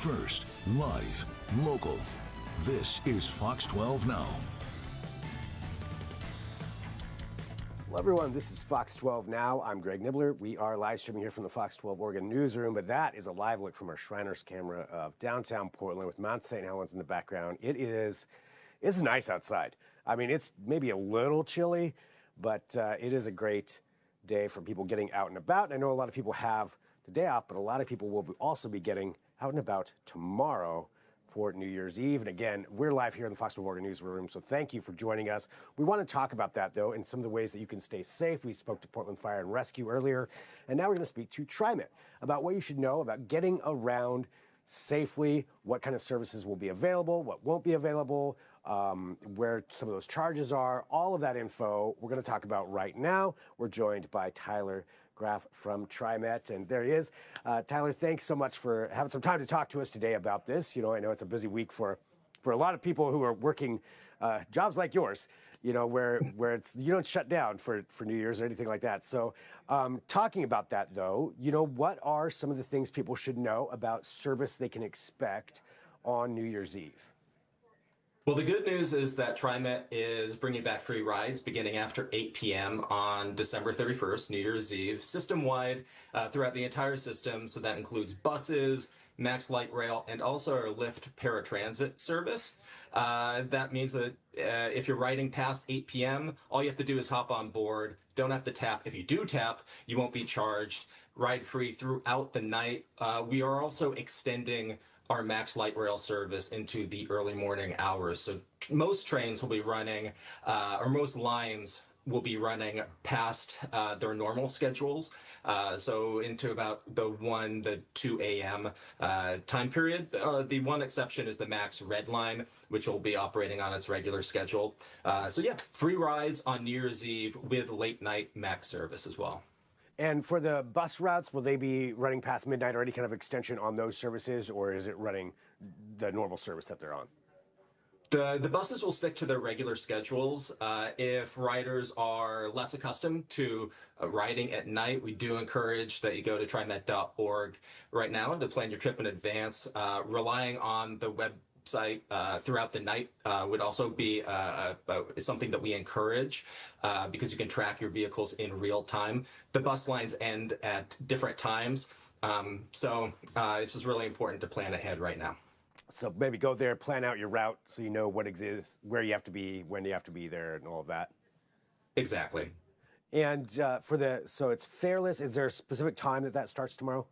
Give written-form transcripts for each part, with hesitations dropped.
First, live, local. This is Fox 12 Now. Hello, everyone. This is Fox 12 Now. I'm Greg Nibbler. We are live streaming here from the Fox 12 Oregon newsroom, but that is a live look from our Shriners camera of downtown Portland with Mount St. Helens in the background. It's nice outside. I mean, it's maybe a little chilly, but it is a great day for people getting out and about. And I know a lot of people have the day off, but a lot of people will also be getting out and about tomorrow for New Year's Eve. And again, we're live here in the Fox 12 Oregon newsroom, so thank you for joining us. We want to talk about that, though, and some of the ways that you can stay safe. We spoke to Portland Fire and Rescue earlier, and now we're going to speak to TriMet about what you should know about getting around safely, what kind of services will be available, what won't be available, where some of those charges are, all of that info we're going to talk about right now. We're joined by Tyler Graf from TriMet, and there he is. Tyler, thanks so much for having some time to talk to us today about this. You know, I know it's a busy week for a lot of people who are working jobs like yours, you know, where it's, you don't shut down for New Year's or anything like that. So talking about that, though, you know, what are some of the things people should know about service they can expect on New Year's Eve? Well, the good news is that TriMet is bringing back free rides beginning after 8 p.m. on December 31st, New Year's Eve, system-wide throughout the entire system. So that includes buses, Max Light Rail, and also our Lyft paratransit service. That means that if you're riding past 8 p.m., all you have to do is hop on board. Don't have to tap. If you do tap, you won't be charged. Ride free throughout the night. We are also extending our Max Light Rail service into the early morning hours. So most trains will be running, or most lines will be running past their normal schedules. So into about the 2 a.m. Time period. The one exception is the Max Red Line, which will be operating on its regular schedule. So yeah, free rides on New Year's Eve with late night Max service as well. And for the bus routes, will they be running past midnight or any kind of extension on those services, or is it running the normal service that they're on? The buses will stick to their regular schedules. If riders are less accustomed to riding at night, we do encourage that you go to trimet.org right now to plan your trip in advance. Relying on the website throughout the night would also be something that we encourage because you can track your vehicles in real time. The bus lines end at different times, so it's just really important to plan ahead right now. So maybe go there, plan out your route so you know what exists, where you have to be, when you have to be there, and all of that. Exactly. And so it's Fairless. Is there a specific time that starts tomorrow?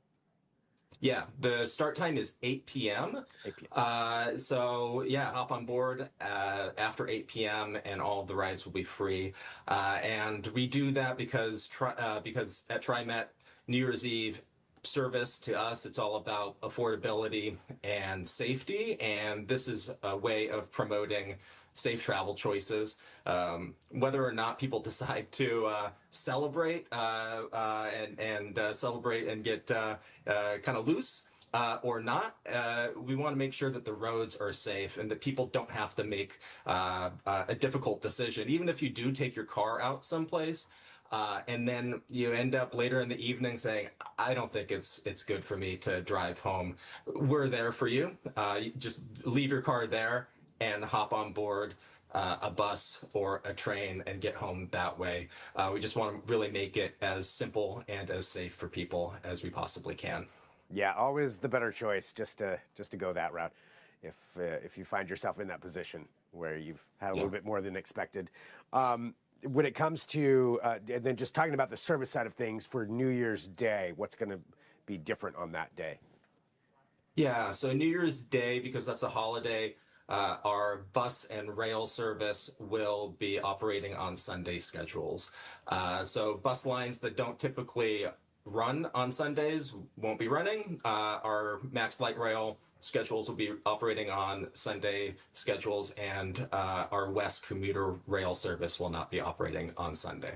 Yeah, the start time is 8 p.m. 8 p.m. So yeah, hop on board after 8 p.m. and all of the rides will be free. And we do that because at TriMet, New Year's Eve service to us, it's all about affordability and safety. And this is a way of promoting safe travel choices. Whether or not people decide to celebrate and celebrate and get kind of loose or not, we want to make sure that the roads are safe and that people don't have to make a difficult decision. Even if you do take your car out someplace, and then you end up later in the evening saying, I don't think it's good for me to drive home. We're there for you. You just leave your car there and hop on board a bus or a train and get home that way. We just want to really make it as simple and as safe for people as we possibly can. Yeah, always the better choice, just to go that route. If you find yourself in that position where you've had a little bit more than expected. When it comes to, and then just talking about the service side of things for New Year's Day, what's going to be different on that day? Yeah, so New Year's Day, because that's a holiday, our bus and rail service will be operating on Sunday schedules. So bus lines that don't typically run on Sundays won't be running. Our Max Light Rail schedules will be operating on Sunday schedules, and our West commuter rail service will not be operating on Sunday.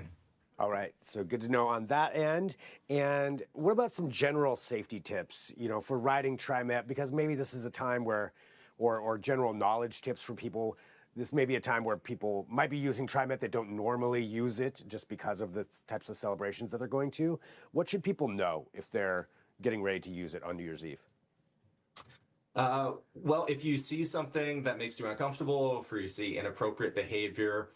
All right, so good to know on that end. And what about some general safety tips, you know, for riding TriMet? Because maybe this is a time where, or general knowledge tips for people. This may be a time where people might be using TriMet that don't normally use it just because of the types of celebrations that they're going to. What should people know if they're getting ready to use it on New Year's Eve? Well, if you see something that makes you uncomfortable, if you see inappropriate behavior,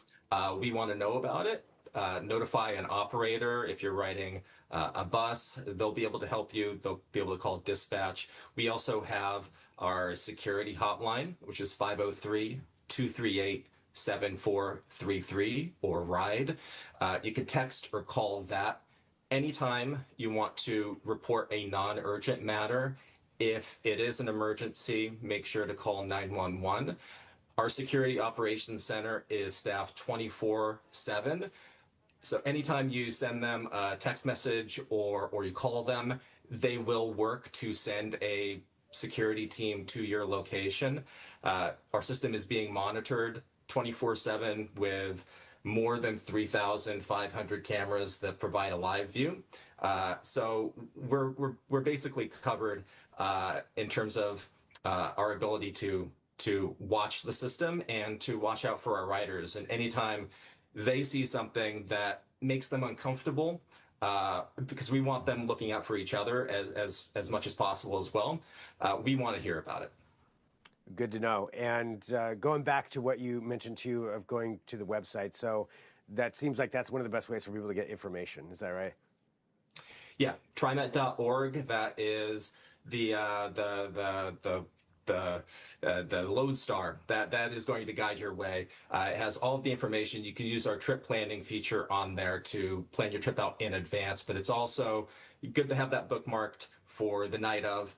we want to know about it. Notify an operator. If you're riding a bus, they'll be able to help you. They'll be able to call dispatch. We also have our security hotline, which is 503-238-7433 or RIDE. You can text or call that anytime you want to report a non-urgent matter. If it is an emergency, make sure to call 911. Our Security Operations Center is staffed 24/7. So anytime you send them a text message or you call them, they will work to send a security team to your location. Our system is being monitored 24/7 with more than 3,500 cameras that provide a live view. So we're basically covered in terms of our ability to watch the system and to watch out for our riders. And anytime they see something that makes them uncomfortable, because we want them looking out for each other as much as possible as well, we want to hear about it. Good to know. And going back to what you mentioned too of going to the website, so that seems like that's one of the best ways for people to get information. Is that right? Yeah, trimet.org. That is the lodestar that is going to guide your way. It has all of the information. You can use our trip planning feature on there to plan your trip out in advance, but it's also good to have that bookmarked for the night of,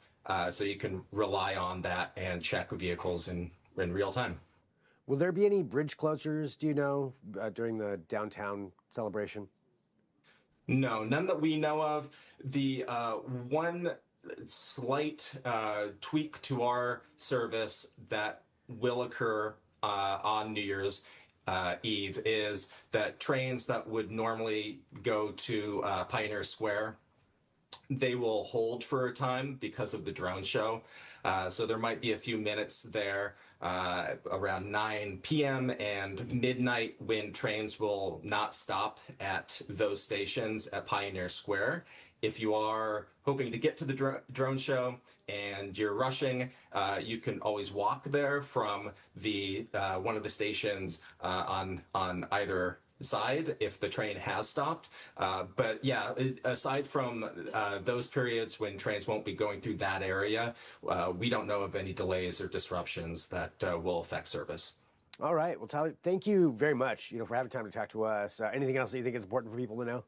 so you can rely on that and check vehicles in real time. Will there be any bridge closures, do you know, during the downtown celebration? No, none that we know of. The one slight tweak to our service that will occur on New Year's Eve is that trains that would normally go to Pioneer Square, they will hold for a time because of the drone show. So there might be a few minutes there around 9 p.m. and midnight when trains will not stop at those stations at Pioneer Square. If you are hoping to get to the drone show and you're rushing, you can always walk there from the one of the stations on either side if the train has stopped. But yeah, aside from those periods when trains won't be going through that area, we don't know of any delays or disruptions that will affect service. All right. Well, Tyler, thank you very much, for having time to talk to us. Anything else that you think is important for people to know?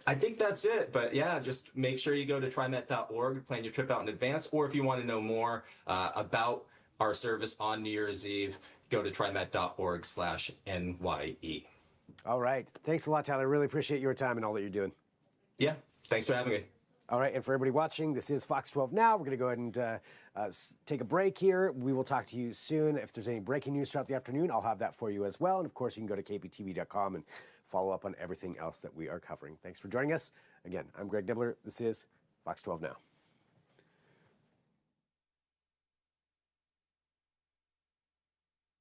I think that's it. But yeah, just make sure you go to trimet.org, plan your trip out in advance, or if you want to know more about our service on New Year's Eve, go to trimet.org/NYE. All right. Thanks a lot, Tyler. Really appreciate your time and all that you're doing. Yeah. Thanks for having me. All right. And for everybody watching, this is Fox 12 Now. We're going to go ahead and take a break here. We will talk to you soon. If there's any breaking news throughout the afternoon, I'll have that for you as well. And of course, you can go to kptv.com and follow up on everything else that we are covering. Thanks for joining us. Again, I'm Greg Nibbler. This is Fox 12 Now.